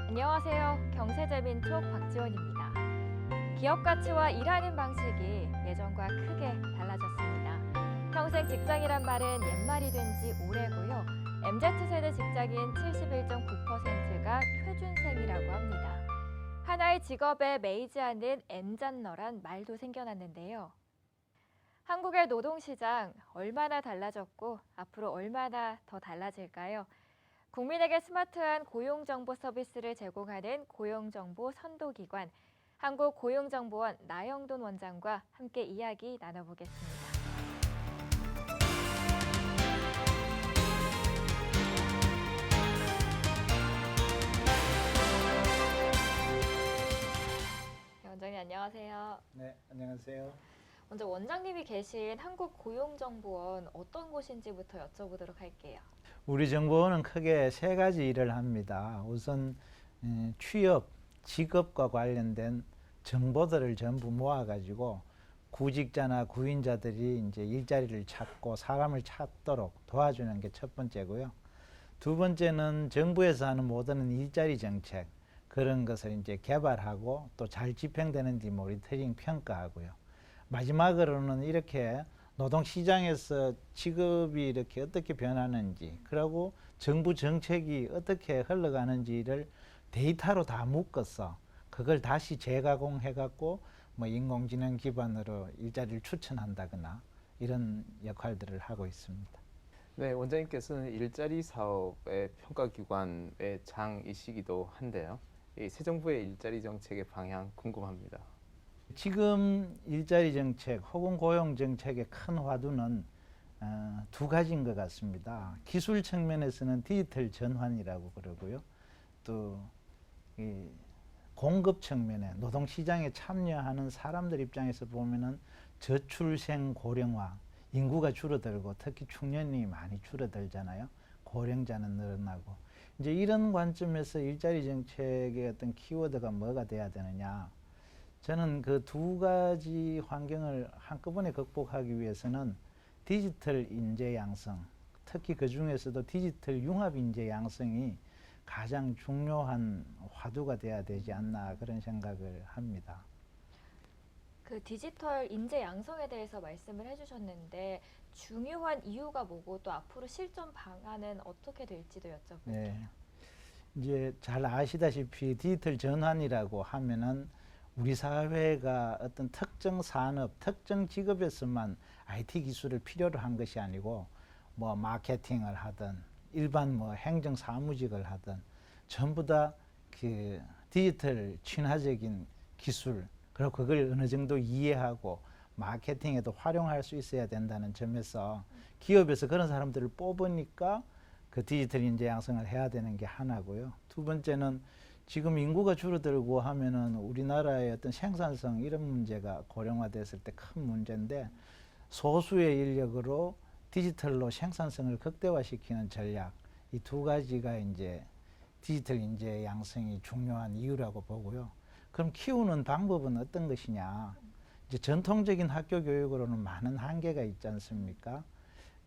안녕하세요. 경제재민촉 박지원입니다. 기업 가치와 일하는 방식이 예전과 크게 달라졌습니다. 평생 직장이란 말은 옛말이 된 지 오래고요. MZ세대 직장인 71.9%가 표준생이라고 합니다. 하나의 직업에 매이지 않는 M잔러란 말도 생겨났는데요. 한국의 노동시장 얼마나 달라졌고 앞으로 얼마나 더 달라질까요? 국민에게 스마트한 고용정보 서비스를 제공하는 고용정보 선도기관 한국고용정보원 나영돈 원장과 함께 이야기 나눠보겠습니다. 네, 원장님 안녕하세요. 네, 안녕하세요. 먼저 원장님이 계신 한국고용정보원 어떤 곳인지부터 여쭤보도록 할게요. 우리 정보원은 크게 세 가지 일을 합니다. 우선 취업, 직업과 관련된 정보들을 전부 모아가지고 구직자나 구인자들이 이제 일자리를 찾고 사람을 찾도록 도와주는 게 첫 번째고요. 두 번째는 정부에서 하는 모든 일자리 정책 그런 것을 이제 개발하고 또 잘 집행되는지 모니터링 평가하고요. 마지막으로는 이렇게 노동시장에서 직업이 이렇게 어떻게 변하는지, 그리고 정부 정책이 어떻게 흘러가는지를 데이터로 다 묶어서 그걸 다시 재가공해갖고 뭐 인공지능 기반으로 일자리를 추천한다거나 이런 역할들을 하고 있습니다. 네, 원장님께서는 일자리 사업의 평가기관의 장이시기도 한데요. 이 새 정부의 일자리 정책의 방향 궁금합니다. 지금 일자리 정책 혹은 고용 정책의 큰 화두는 두 가지인 것 같습니다. 기술 측면에서는 디지털 전환이라고 그러고요. 또 이 공급 측면에 노동시장에 참여하는 사람들 입장에서 보면은 저출생 고령화, 인구가 줄어들고 특히 중년이 많이 줄어들잖아요. 고령자는 늘어나고. 이제 이런 관점에서 일자리 정책의 어떤 키워드가 뭐가 돼야 되느냐. 저는 그 두 가지 환경을 한꺼번에 극복하기 위해서는 디지털 인재 양성, 특히 그 중에서도 디지털 융합 인재 양성이 가장 중요한 화두가 돼야 되지 않나 그런 생각을 합니다. 그 디지털 인재 양성에 대해서 말씀을 해주셨는데 중요한 이유가 뭐고 또 앞으로 실전 방안은 어떻게 될지도 여쭤볼게요. 네. 이제 잘 아시다시피 디지털 전환이라고 하면은 우리 사회가 어떤 특정 산업, 특정 직업에서만 IT 기술을 필요로 한 것이 아니고 뭐 마케팅을 하든 일반 뭐 행정 사무직을 하든 전부 다 그 디지털 친화적인 기술 그리고 그걸 어느 정도 이해하고 마케팅에도 활용할 수 있어야 된다는 점에서 기업에서 그런 사람들을 뽑으니까 그 디지털 인재 양성을 해야 되는 게 하나고요. 두 번째는 지금 인구가 줄어들고 하면은 우리나라의 어떤 생산성 이런 문제가 고령화됐을 때 큰 문제인데 소수의 인력으로 디지털로 생산성을 극대화시키는 전략 이 두 가지가 이제 디지털 인재 양성이 중요한 이유라고 보고요. 그럼 키우는 방법은 어떤 것이냐? 이제 전통적인 학교 교육으로는 많은 한계가 있지 않습니까?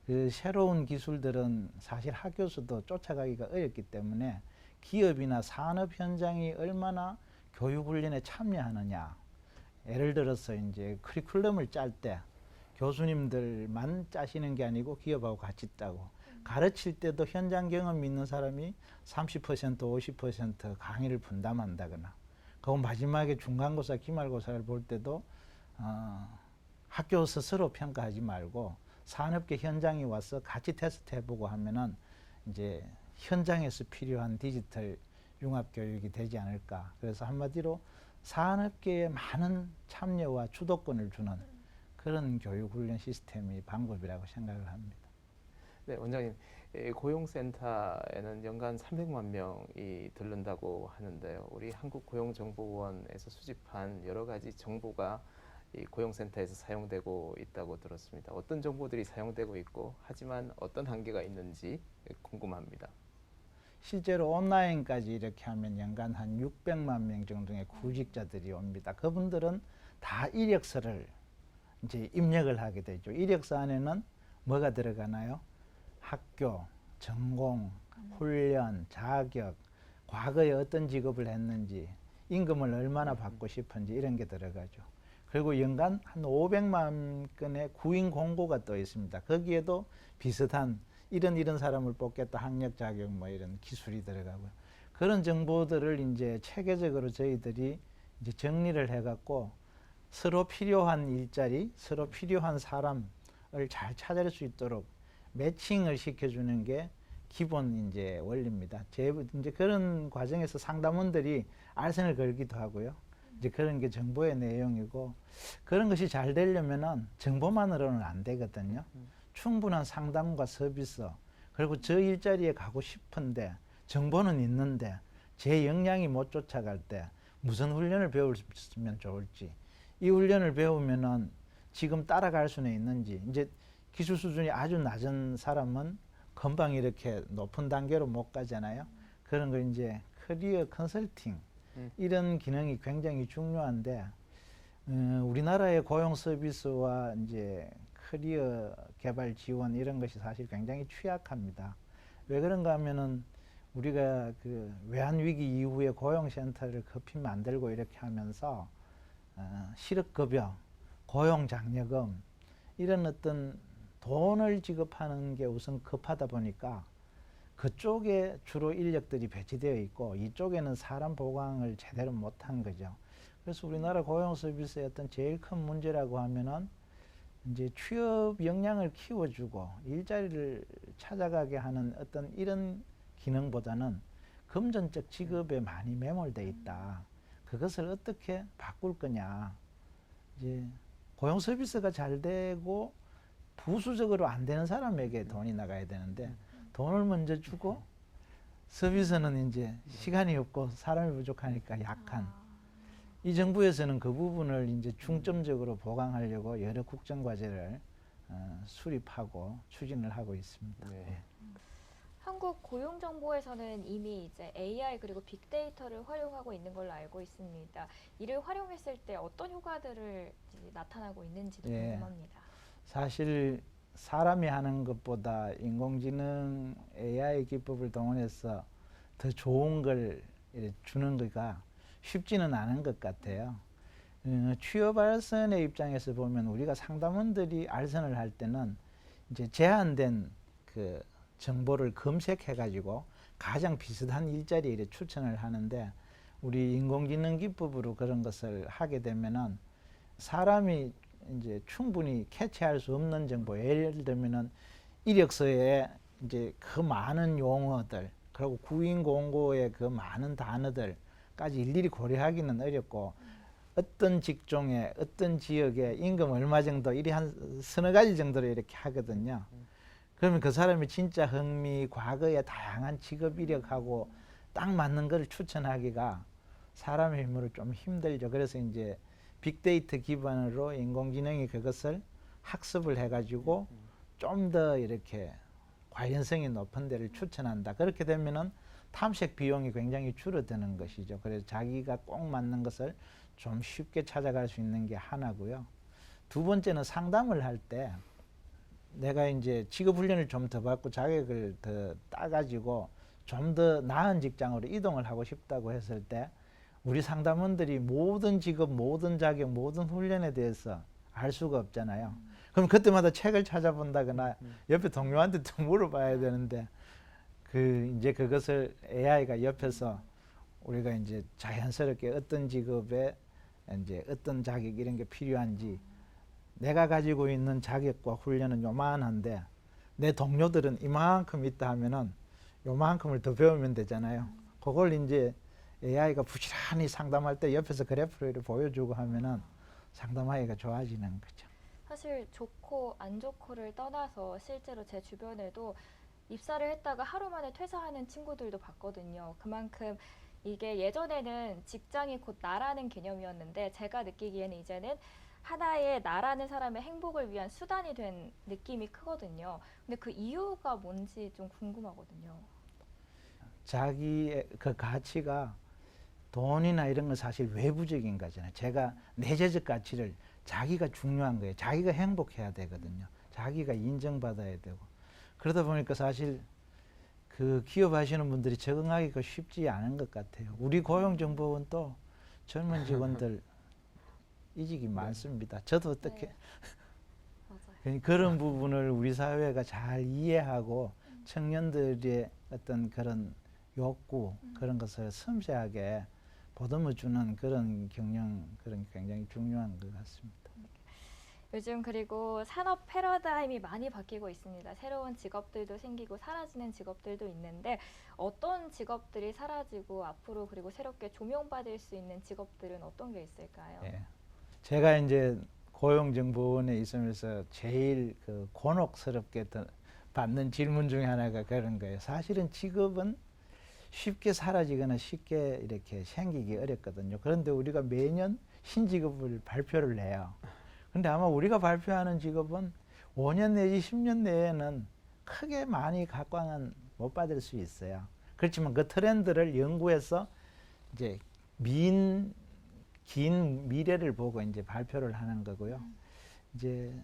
그 새로운 기술들은 사실 학교에서도 쫓아가기가 어렵기 때문에 기업이나 산업 현장이 얼마나 교육 훈련에 참여하느냐. 예를 들어서 이제 커리큘럼을 짤 때 교수님들만 짜시는 게 아니고 기업하고 같이 짜고 가르칠 때도 현장 경험 있는 사람이 30% 50% 강의를 분담한다거나 그리고 마지막에 중간고사 기말고사를 볼 때도 학교 스스로 평가하지 말고 산업계 현장에 와서 같이 테스트 해보고 하면은 이제 현장에서 필요한 디지털 융합 교육이 되지 않을까. 그래서 한마디로 산업계에 많은 참여와 주도권을 주는 그런 교육 훈련 시스템이 방법이라고 생각을 합니다. 네, 원장님, 고용센터에는 연간 300만 명이 들른다고 하는데요. 우리 한국고용정보원에서 수집한 여러 가지 정보가 이 고용센터에서 사용되고 있다고 들었습니다. 어떤 정보들이 사용되고 있고 하지만 어떤 한계가 있는지 궁금합니다. 실제로 온라인까지 이렇게 하면 연간 한 600만 명 정도의 구직자들이 옵니다. 그분들은 다 이력서를 이제 입력을 하게 되죠. 이력서 안에는 뭐가 들어가나요? 학교, 전공, 훈련, 자격, 과거에 어떤 직업을 했는지, 임금을 얼마나 받고 싶은지 이런 게 들어가죠. 그리고 연간 한 500만 건의 구인 공고가 또 있습니다. 거기에도 비슷한 이런 사람을 뽑겠다, 학력, 자격, 뭐 이런 기술이 들어가고요. 그런 정보들을 이제 체계적으로 저희들이 이제 정리를 해갖고 서로 필요한 일자리, 서로 필요한 사람을 잘 찾을 수 있도록 매칭을 시켜주는 게 기본 이제 원리입니다. 이제 그런 과정에서 상담원들이 알선을 걸기도 하고요. 이제 그런 게 정보의 내용이고, 그런 것이 잘 되려면은 정보만으로는 안 되거든요. 충분한 상담과 서비스, 그리고 저 일자리에 가고 싶은데 정보는 있는데 제 역량이 못 쫓아갈 때 무슨 훈련을 배우면 좋을지, 이 훈련을 배우면은 지금 따라갈 수는 있는지, 이제 기술 수준이 아주 낮은 사람은 금방 이렇게 높은 단계로 못 가잖아요. 그런 거 이제 커리어 컨설팅 이런 기능이 굉장히 중요한데, 우리나라의 고용 서비스와 이제 커리어 개발 지원 이런 것이 사실 굉장히 취약합니다. 왜 그런가 하면은 우리가 그 외환 위기 이후에 고용센터를 급히 만들고 이렇게 하면서 실업급여, 고용장려금 이런 어떤 돈을 지급하는 게 우선 급하다 보니까 그쪽에 주로 인력들이 배치되어 있고 이쪽에는 사람 보강을 제대로 못한 거죠. 그래서 우리나라 고용 서비스의 어떤 제일 큰 문제라고 하면은 이제 취업 역량을 키워주고 일자리를 찾아가게 하는 어떤 이런 기능보다는 금전적 지급에 많이 매몰돼 있다. 그것을 어떻게 바꿀 거냐. 이제 고용 서비스가 잘 되고 부수적으로 안 되는 사람에게 돈이 나가야 되는데 돈을 먼저 주고 서비스는 이제 시간이 없고 사람이 부족하니까 약한. 이 정부에서는 그 부분을 이제 중점적으로 보강하려고 여러 국정과제를 수립하고 추진을 하고 있습니다. 네. 예. 한국 고용정보에서는 이미 이제 AI 그리고 빅데이터를 활용하고 있는 걸로 알고 있습니다. 이를 활용했을 때 어떤 효과들을 이제 나타나고 있는지도 예. 궁금합니다. 사실 사람이 하는 것보다 인공지능 AI 기법을 동원해서 더 좋은 걸 이렇게 주는 거가 쉽지는 않은 것 같아요. 취업 알선의 입장에서 보면 우리가 상담원들이 알선을 할 때는 이제 제한된 그 정보를 검색해 가지고 가장 비슷한 일자리에 추천을 하는데, 우리 인공지능 기법으로 그런 것을 하게 되면은 사람이 이제 충분히 캐치할 수 없는 정보, 예를 들면은 이력서에 이제 그 많은 용어들, 그리고 구인 공고의 그 많은 단어들까지 일일이 고려하기는 어렵고, 어떤 직종에 어떤 지역에 임금 얼마 정도 이리 한 서너 가지 정도로 이렇게 하거든요. 그러면 그 사람이 진짜 흥미, 과거의 다양한 직업 이력하고 딱 맞는 걸 추천하기가 사람의 힘으로 좀 힘들죠. 그래서 이제 빅데이터 기반으로 인공지능이 그것을 학습을 해가지고 좀 더 이렇게 관련성이 높은 데를 추천한다. 그렇게 되면은 탐색 비용이 굉장히 줄어드는 것이죠. 그래서 자기가 꼭 맞는 것을 좀 쉽게 찾아갈 수 있는 게 하나고요. 두 번째는 상담을 할 때 내가 이제 직업 훈련을 좀 더 받고 자격을 더 따가지고 좀 더 나은 직장으로 이동을 하고 싶다고 했을 때 우리 상담원들이 모든 직업, 모든 자격, 모든 훈련에 대해서 알 수가 없잖아요. 그럼 그때마다 책을 찾아본다거나 옆에 동료한테 또 물어봐야 되는데, 이제 그것을 AI가 옆에서 우리가 이제 자연스럽게 어떤 직업에 이제 어떤 자격 이런 게 필요한지, 내가 가지고 있는 자격과 훈련은 요만한데 내 동료들은 이만큼 있다 하면은 요만큼을 더 배우면 되잖아요. 그걸 이제 AI가 부지런히 상담할 때 옆에서 그래프를 보여주고 하면은 상담하기가 좋아지는 거죠. 사실 좋고 안 좋고를 떠나서 실제로 제 주변에도 입사를 했다가 하루 만에 퇴사하는 친구들도 봤거든요. 그만큼 이게 예전에는 직장이 곧 나라는 개념이었는데 제가 느끼기에는 이제는 하나의 나라는 사람의 행복을 위한 수단이 된 느낌이 크거든요. 근데 그 이유가 뭔지 좀 궁금하거든요. 자기의 그 가치가 돈이나 이런 건 사실 외부적인 거잖아요. 제가 내재적 가치를 자기가 중요한 거예요. 자기가 행복해야 되거든요. 자기가 인정받아야 되고. 그러다 보니까 사실 그 기업하시는 분들이 적응하기가 쉽지 않은 것 같아요. 우리 고용정보원 또 젊은 직원들 이직이 많습니다. 저도 어떻게 네. 맞아요. 그런 부분을 우리 사회가 잘 이해하고 청년들의 어떤 그런 욕구 그런 것을 섬세하게 보듬어 주는 그런 경영 그런 게 굉장히 중요한 것 같습니다. 요즘 그리고 산업 패러다임이 많이 바뀌고 있습니다. 새로운 직업들도 생기고 사라지는 직업들도 있는데 어떤 직업들이 사라지고 앞으로 그리고 새롭게 조명받을 수 있는 직업들은 어떤 게 있을까요? 예. 제가 이제 고용정보원에 있으면서 제일 그 곤혹스럽게 받는 질문 중에 하나가 그런 거예요. 사실은 직업은 쉽게 사라지거나 쉽게 이렇게 생기기 어렵거든요. 그런데 우리가 매년 신직업을 발표를 해요. 근데 아마 우리가 발표하는 직업은 5년 내지 10년 내에는 크게 많이 각광은 못 받을 수 있어요. 그렇지만 그 트렌드를 연구해서 이제 긴 미래를 보고 이제 발표를 하는 거고요. 이제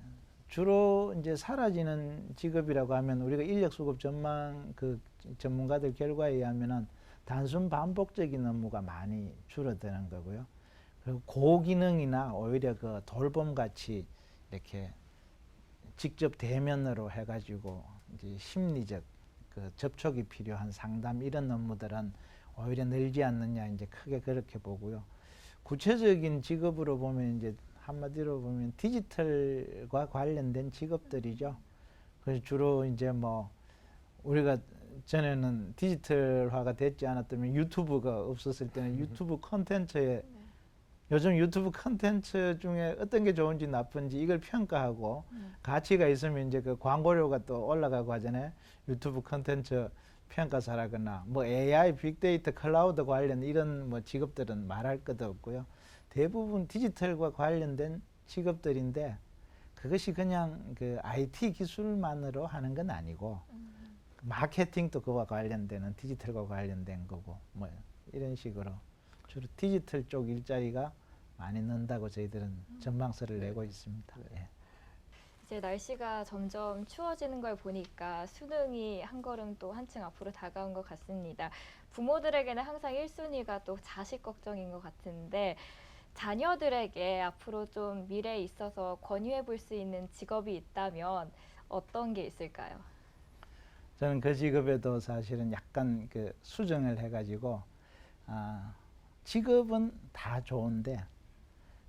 주로 이제 사라지는 직업이라고 하면 우리가 인력 수급 전망 그 전문가들 결과에 의하면은 단순 반복적인 업무가 많이 줄어드는 거고요. 그리고 고기능이나 오히려 그 돌봄 같이 이렇게 직접 대면으로 해가지고 이제 심리적 그 접촉이 필요한 상담 이런 업무들은 오히려 늘지 않느냐 이제 크게 그렇게 보고요. 구체적인 직업으로 보면 이제 한마디로 보면 디지털과 관련된 직업들이죠. 그래서 주로 이제 뭐 우리가 전에는 디지털화가 됐지 않았다면 유튜브가 없었을 때는 유튜브 콘텐츠에 요즘 유튜브 콘텐츠 중에 어떤 게 좋은지 나쁜지 이걸 평가하고 가치가 있으면 이제 그 광고료가 또 올라가고 하잖아요. 유튜브 콘텐츠 평가사라거나 뭐 AI, 빅데이터, 클라우드 관련 이런 뭐 직업들은 말할 것도 없고요. 대부분 디지털과 관련된 직업들인데 그것이 그냥 그 IT 기술만으로 하는 건 아니고 마케팅도 그와 관련되는 디지털과 관련된 거고 뭐 이런 식으로 주로 디지털 쪽 일자리가 많이 는다고 저희들은 전망서를 내고 있습니다. 예. 이제 날씨가 점점 추워지는 걸 보니까 수능이 한 걸음 또 한층 앞으로 다가온 것 같습니다. 부모들에게는 항상 1순위가 또 자식 걱정인 것 같은데 자녀들에게 앞으로 좀 미래에 있어서 권유해 볼 수 있는 직업이 있다면 어떤 게 있을까요? 저는 그 직업에도 사실은 약간 그 수정을 해가지고 직업은 다 좋은데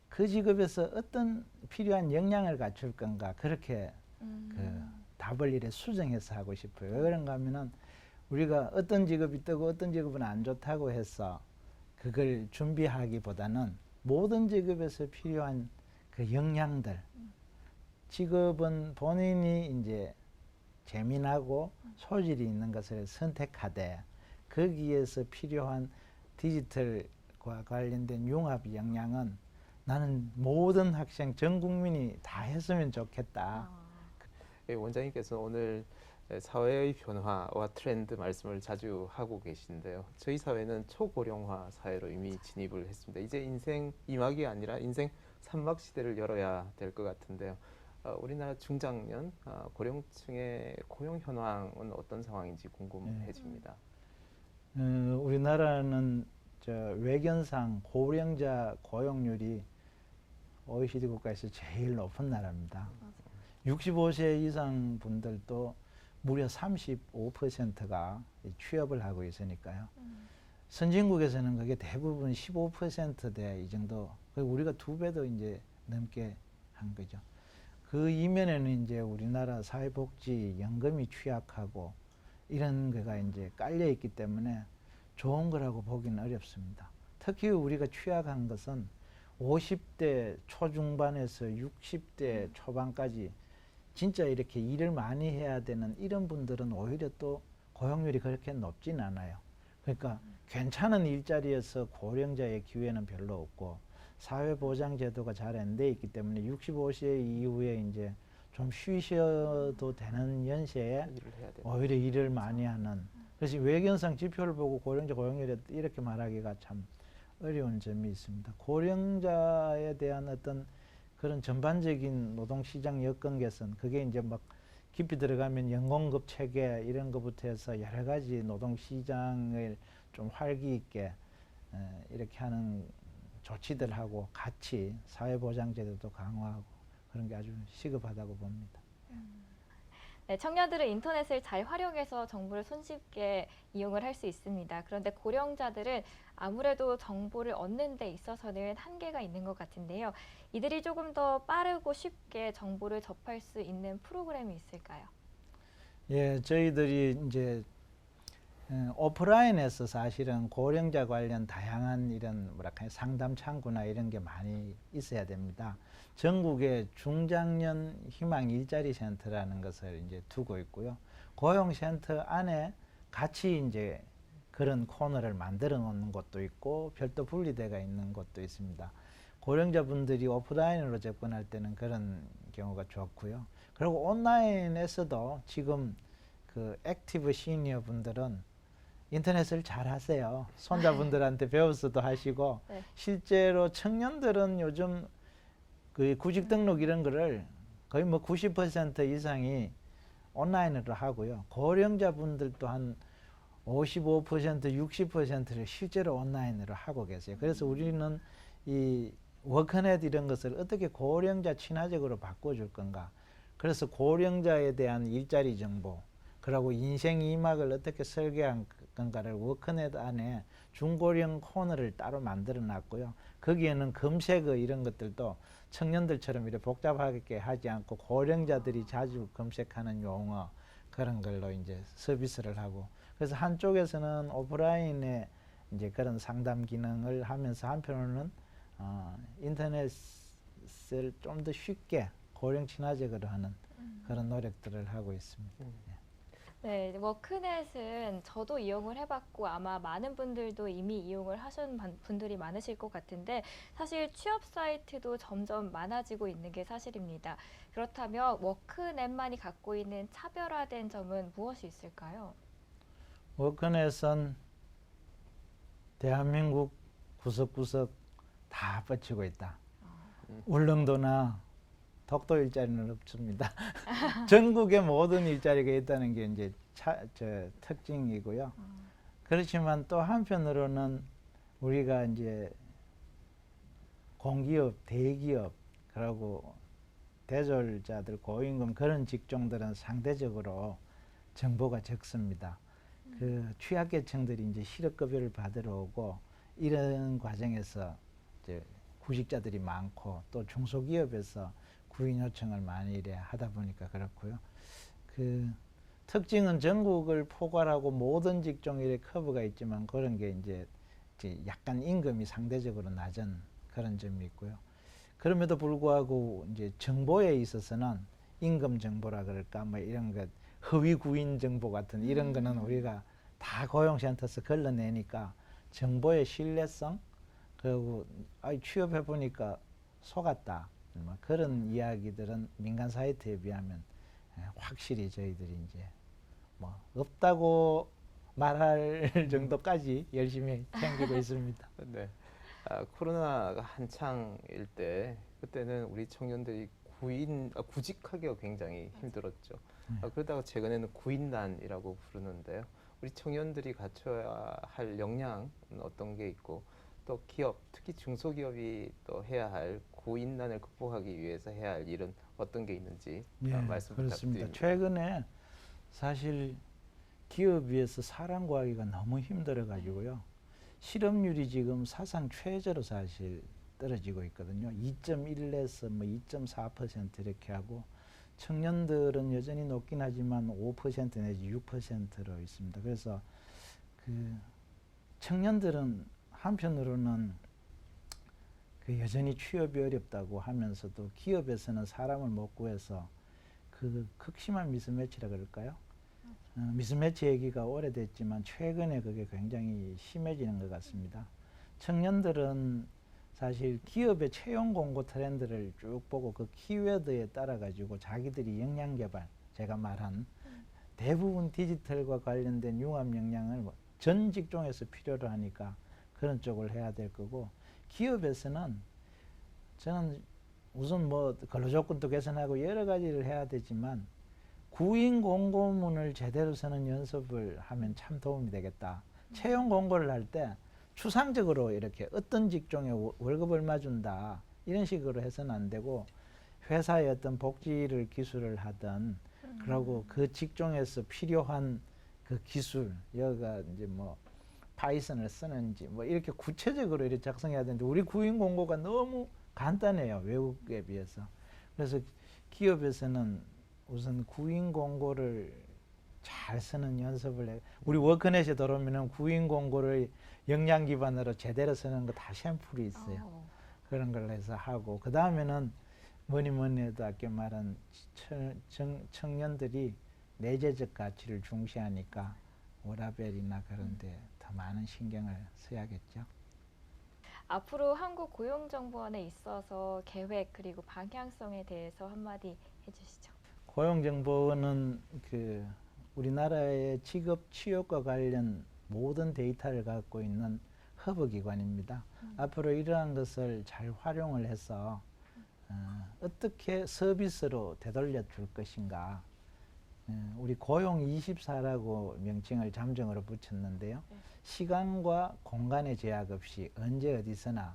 그 직업에서 어떤 필요한 역량을 갖출 건가 그렇게 그 답을 이래 수정해서 하고 싶어요. 왜 그런가 하면은 우리가 어떤 직업이 뜨고 어떤 직업은 안 좋다고 해서 그걸 준비하기보다는 모든 직업에서 필요한 그 역량들 직업은 본인이 이제 재미나고 소질이 있는 것을 선택하되 거기에서 필요한 디지털과 관련된 융합 역량은 나는 모든 학생 전 국민이 다 했으면 좋겠다. 원장님께서 오늘 사회의 변화와 트렌드 말씀을 자주 하고 계신데요. 저희 사회는 초고령화 사회로 이미 진입을 했습니다. 이제 인생 2막이 아니라 인생 3막 시대를 열어야 될 것 같은데요. 우리나라 중장년 고령층의 고용 현황은 어떤 상황인지 궁금해집니다. 우리나라는 저 외견상 고령자 고용률이 OECD 국가에서 제일 높은 나라입니다. 65세 이상 분들도 무려 35%가 취업을 하고 있으니까요. 선진국에서는 그게 대부분 15%대 이 정도. 우리가 2배도 이제 넘게 한 거죠. 그 이면에는 이제 우리나라 사회복지 연금이 취약하고 이런 거가 이제 깔려 있기 때문에 좋은 거라고 보기는 어렵습니다. 특히 우리가 취약한 것은 50대 초중반에서 60대 초반까지 진짜 이렇게 일을 많이 해야 되는 이런 분들은 오히려 또 고용률이 그렇게 높진 않아요. 그러니까 괜찮은 일자리에서 고령자의 기회는 별로 없고 사회보장제도가 잘 안 돼 있기 때문에 65세 이후에 이제 좀 쉬셔도 되는 연세에 오히려 일을 많이 하는. 그래서 외견상 지표를 보고 고령자 고용률이 이렇게 말하기가 참 어려운 점이 있습니다. 고령자에 대한 어떤 그런 전반적인 노동시장 여건 개선, 그게 이제 막 깊이 들어가면 연공급 체계 이런 것부터 해서 여러 가지 노동 시장을 좀 활기 있게 이렇게 하는 조치들하고 같이 사회보장제도도 강화하고 그런 게 아주 시급하다고 봅니다. 네, 청년들은 인터넷을 잘 활용해서 정보를 손쉽게 이용을 할 수 있습니다. 그런데 고령자들은 아무래도 정보를 얻는 데 있어서는 한계가 있는 것 같은데요. 이들이 조금 더 빠르고 쉽게 정보를 접할 수 있는 프로그램이 있을까요? 예, 저희들이 이제 오프라인에서 사실은 고령자 관련 다양한 이런 뭐랄까요 상담 창구나 이런 게 많이 있어야 됩니다. 전국에 중장년 희망 일자리 센터라는 것을 이제 두고 있고요. 고용센터 안에 같이 이제 그런 코너를 만들어 놓는 곳도 있고 별도 분리되어 있는 곳도 있습니다. 고령자분들이 오프라인으로 접근할 때는 그런 경우가 좋고요. 그리고 온라인에서도 지금 그 액티브 시니어 분들은 인터넷을 잘 하세요. 손자분들한테 배워서도 하시고 네. 실제로 청년들은 요즘 그 구직 등록 이런 거를 거의 뭐 90% 이상이 온라인으로 하고요. 고령자분들도 한 55%, 60%를 실제로 온라인으로 하고 계세요. 그래서 우리는 이 워크넷 이런 것을 어떻게 고령자 친화적으로 바꿔줄 건가. 그래서 고령자에 대한 일자리 정보, 그리고 인생 2막을 어떻게 설계한 건가를 워크넷 안에 중고령 코너를 따로 만들어 놨고요. 거기에는 검색어 이런 것들도 청년들처럼 이렇게 복잡하게 하지 않고 고령자들이 자주 검색하는 용어 그런 걸로 이제 서비스를 하고, 그래서 한쪽에서는 오프라인에 이제 그런 상담 기능을 하면서 한편으로는 인터넷을 좀 더 쉽게 고령 친화적으로 하는 그런 노력들을 하고 있습니다. 네, 워크넷은 저도 이용을 해봤고 아마 많은 분들도 이미 이용을 하신 분들이 많으실 것 같은데 사실 취업 사이트도 점점 많아지고 있는 게 사실입니다. 그렇다면 워크넷만이 갖고 있는 차별화된 점은 무엇이 있을까요? 워크넷은 대한민국 구석구석 다 뻗치고 있다. 울릉도나 독도 일자리는 없습니다. 전국의 모든 일자리가 있다는 게 이제 특징이고요. 그렇지만 또 한편으로는 우리가 이제 공기업, 대기업, 그리고 대졸자들, 고임금 그런 직종들은 상대적으로 정보가 적습니다. 그 취약계층들이 이제 실업급여를 받으러 오고 이런 과정에서 이제 구직자들이 많고 또 중소기업에서 구인 요청을 많이 이래 하다 보니까 그렇고요. 그 특징은 전국을 포괄하고 모든 직종에 커브가 있지만 그런 게 이제 약간 임금이 상대적으로 낮은 그런 점이 있고요. 그럼에도 불구하고 이제 정보에 있어서는 임금 정보라 그럴까 뭐 이런 것 허위 구인 정보 같은 이런 거는 우리가 다 고용센터에서 걸러내니까 정보의 신뢰성 그리고 취업해 보니까 속았다 뭐 그런 이야기들은 민간 사이트에 비하면 확실히 저희들이 이제 뭐 없다고 말할 정도까지 열심히 챙기고 있습니다. 네. 코로나가 한창일 때 그때는 우리 청년들이 구직하기가 굉장히 힘들었죠. 그러다가 최근에는 구인난이라고 부르는데요. 우리 청년들이 갖춰야 할 역량은 어떤 게 있고 또 기업, 특히 중소기업이 또 해야 할 구인난을 극복하기 위해서 해야 할 일은 어떤 게 있는지 말씀 그렇습니다. 부탁드립니다. 최근에 사실 기업 위에서 사람 구하기가 너무 힘들어 가지고요. 실업률이 지금 사상 최저로 사실 떨어지고 있거든요. 2.1에서 뭐 2.4% 이렇게 하고 청년들은 여전히 높긴 하지만 5% 내지 6%로 있습니다. 그래서 그 청년들은 한편으로는 그 여전히 취업이 어렵다고 하면서도 기업에서는 사람을 못 구해서 그 극심한 미스매치라 그럴까요? 미스매치 얘기가 오래됐지만 최근에 그게 굉장히 심해지는 것 같습니다. 청년들은 사실 기업의 채용 공고 트렌드를 쭉 보고 그 키워드에 따라 가지고 자기들이 역량 개발, 제가 말한 대부분 디지털과 관련된 융합 역량을 전 직종에서 필요로 하니까 그런 쪽을 해야 될 거고, 기업에서는 저는 우선 뭐 근로조건도 개선하고 여러 가지를 해야 되지만 구인 공고문을 제대로 쓰는 연습을 하면 참 도움이 되겠다. 채용 공고를 할 때 추상적으로 이렇게 어떤 직종에 월급 얼마 준다 이런 식으로 해서는 안 되고 회사의 어떤 복지를 기술을 하든 그리고 그 직종에서 필요한 그 기술 여기가 이제 뭐 파이썬을 쓰는지 뭐 이렇게 구체적으로 이렇게 작성해야 되는데 우리 구인 공고가 너무 간단해요. 외국에 비해서. 그래서 기업에서는 우선 구인 공고를 잘 쓰는 연습을 해. 우리 워크넷에 들어오면은 구인 공고를 역량 기반으로 제대로 쓰는 거 다 샘플이 있어요. 그런 걸 해서 하고 그 다음에는 뭐니 해도 아까 말한 청년들이 내재적 가치를 중시하니까 워라밸이나 그런 데 더 많은 신경을 써야겠죠. 앞으로 한국고용정보원에 있어서 계획 그리고 방향성에 대해서 한마디 해주시죠. 고용정보원은 그 우리나라의 직업 취업과 관련 모든 데이터를 갖고 있는 허브기관입니다. 앞으로 이러한 것을 잘 활용을 해서 어떻게 서비스로 되돌려 줄 것인가. 우리 고용24라고 명칭을 잠정으로 붙였는데요. 시간과 공간의 제약 없이 언제 어디서나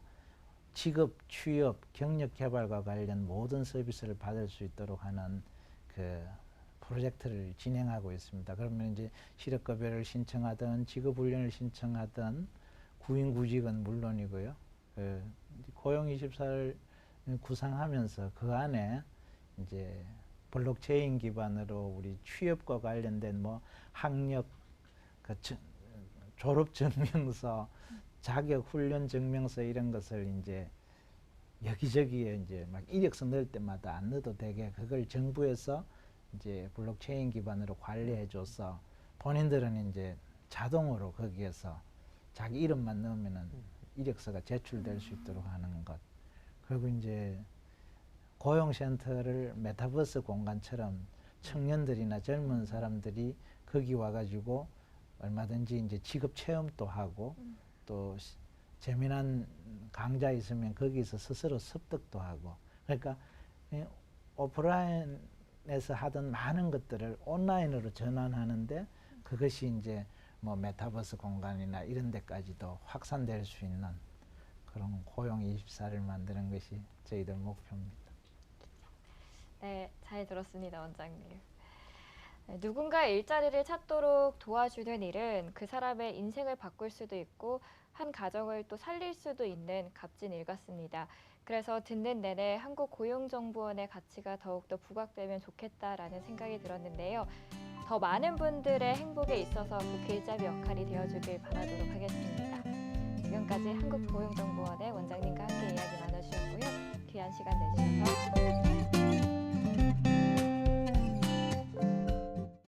직업, 취업, 경력 개발과 관련 모든 서비스를 받을 수 있도록 하는 그 프로젝트를 진행하고 있습니다. 그러면 이제 실업급여를 신청하든 직업훈련을 신청하든 구인구직은 물론이고요. 고용24를 구상하면서 그 안에 이제 블록체인 기반으로 우리 취업과 관련된 뭐 학력, 그 졸업 증명서, 자격 훈련 증명서 이런 것을 이제 여기저기에 이제 막 이력서 넣을 때마다 안 넣어도 되게 그걸 정부에서 이제 블록체인 기반으로 관리해줘서 본인들은 이제 자동으로 거기에서 자기 이름만 넣으면은 이력서가 제출될 수 있도록 하는 것. 그리고 이제 고용센터를 메타버스 공간처럼 청년들이나 젊은 사람들이 거기 와가지고 얼마든지 이제 직업 체험도 하고 또 재미난 강좌 있으면 거기서 스스로 습득도 하고 그러니까 오프라인에서 하던 많은 것들을 온라인으로 전환하는데 그것이 이제 뭐 메타버스 공간이나 이런 데까지도 확산될 수 있는 그런 고용24를 만드는 것이 저희들 목표입니다. 네, 잘 들었습니다, 원장님. 누군가 일자리를 찾도록 도와주는 일은 그 사람의 인생을 바꿀 수도 있고 한 가정을 또 살릴 수도 있는 값진 일 같습니다. 그래서 듣는 내내 한국고용정보원의 가치가 더욱더 부각되면 좋겠다라는 생각이 들었는데요. 더 많은 분들의 행복에 있어서 그 길잡이 역할이 되어주길 바라도록 하겠습니다. 지금까지 한국고용정보원의 원장님과 함께 이야기 나눠주셨고요. 귀한 시간 내주셔서